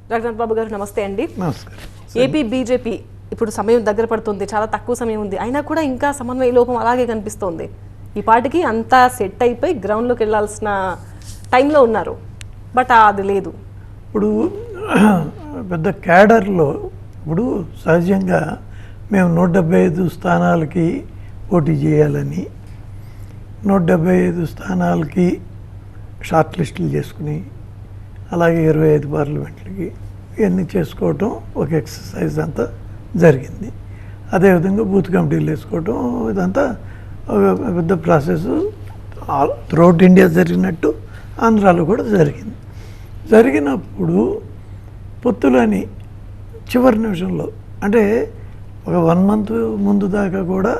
రఘునాథ్ బాబు గారు నమస్తే అండి. నమస్కారం. ఏపీ బీజేపీ ఇప్పుడు సమయం దగ్గర పడుతుంది, చాలా తక్కువ సమయం ఉంది, అయినా కూడా ఇంకా సమన్వయ లోపం అలాగే కనిపిస్తోంది. ఈ పార్టీకి అంతా సెట్ అయిపోయి గ్రౌండ్లోకి వెళ్ళాల్సిన టైంలో ఉన్నారు, బట్ అది లేదు. ఇప్పుడు పెద్ద క్యాడర్లో ఇప్పుడు సహజంగా మేము 175 స్థానాలకి పోటీ చేయాలని 175 స్థానాలకి షార్ట్ లిస్టులు చేసుకుని అలాగే 25 పార్లమెంట్లకి ఇవన్నీ చేసుకోవటం ఒక ఎక్సర్సైజ్ అంతా జరిగింది. అదేవిధంగా బూత్ కమిటీలు వేసుకోవటం ఇదంతా ఒక పెద్ద ప్రాసెస్ త్రూఅవుట్ ఇండియా జరిగినట్టు ఆంధ్రాలో కూడా జరిగింది. జరిగినప్పుడు పొత్తులని చివరి నిమిషంలో అంటే ఒక 1 month ముందు దాకా కూడా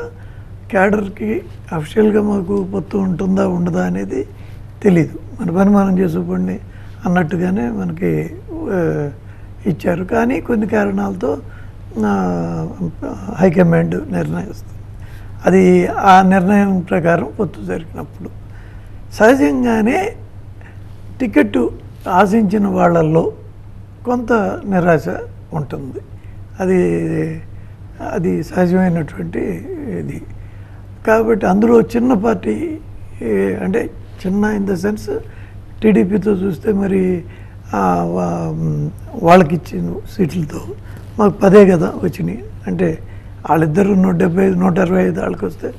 క్యాడర్కి అఫిషియల్గా మాకు పొత్తు ఉంటుందా ఉండదా అనేది తెలీదు. మన పని మనం చేసుకోండి అన్నట్టుగానే మనకి ఇచ్చారు. కానీ కొన్ని కారణాలతో హైకమాండ్ నిర్ణయిస్తుంది. అది ఆ నిర్ణయం ప్రకారం పొత్తు జరిగినప్పుడు సహజంగానే టికెట్టు ఆశించిన వాళ్ళల్లో కొంత నిరాశ ఉంటుంది. అది సహజమైనటువంటి ఇది. కాబట్టి అందులో చిన్న పార్టీ అంటే చిన్న ఇన్ ద సెన్స్ టీడీపీతో చూస్తే మరి వాళ్ళకి ఇచ్చిన సీట్లతో మాకు 10 కదా వచ్చినాయి. అంటే వాళ్ళిద్దరు 175 125 వాళ్ళకి వస్తే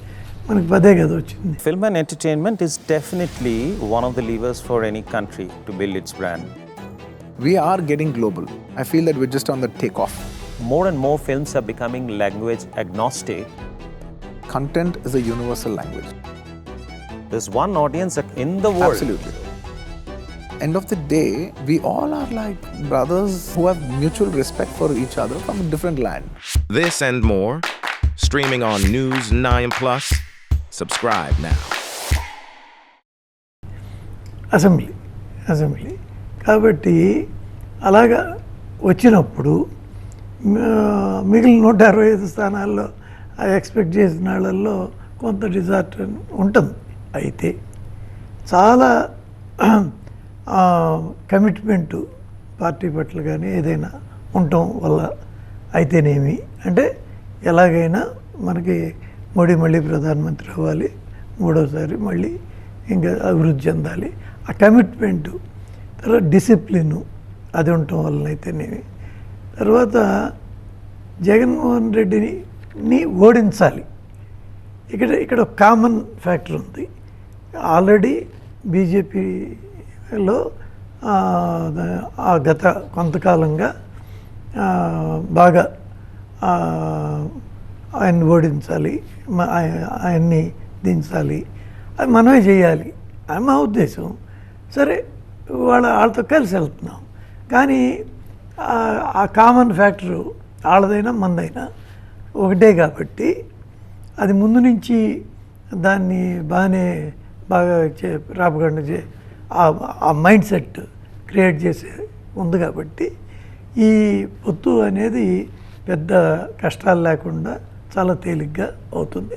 మనకి 10 కదా వచ్చింది. Film and entertainment is definitely one of the levers for any country to build its brand. We are getting global. I feel that we're just on the takeoff. More and more films are becoming language agnostic. Content is a universal language. There's one audience in the world. Absolutely. End of the day, we all are like brothers who have mutual respect for each other from a different land. This and more, streaming on News 9+. Subscribe now. Assembly కాబట్టి అలాగా వచ్చినప్పుడు మిగిలిన 165 స్థానాల్లో expect చేసిన వాళ్ళల్లో కొంత డిజార్టర్ ఉంటుంది. అయితే చాలా కమిట్మెంటు పార్టీ పట్ల కానీ ఏదైనా ఉండటం వల్ల అయితేనేమి అంటే ఎలాగైనా మనకి మోడీ మళ్ళీ ప్రధానమంత్రి అవ్వాలి, 3వసారి మళ్ళీ ఇంకా అభివృద్ధి చెందాలి, ఆ కమిట్మెంటు తర్వాత డిసిప్లిను అది ఉండటం వలన అయితేనేమి తర్వాత జగన్మోహన్ రెడ్డిని ఓడించాలి. ఇక్కడ ఒక కామన్ ఫ్యాక్టర్ ఉంది. ఆల్రెడీ బీజేపీలో గత కొంతకాలంగా బాగా ఆయన్ని ఓడించాలి, ఆయన్ని దించాలి, అది మనమే చేయాలి అని మా ఉద్దేశం. సరే వాళ్ళతో కలిసి వెళ్తున్నాం. కానీ ఆ కామన్ ఫ్యాక్టరు వాళ్ళదైనా మందైనా ఒకటే కాబట్టి అది ముందు నుంచి దాన్ని బాగా రాపకుండా ఆ మైండ్ సెట్ క్రియేట్ చేసే ఉంది. కాబట్టి ఈ పొత్తు అనేది పెద్ద కష్టాలు లేకుండా చాలా తేలిగ్గా అవుతుంది.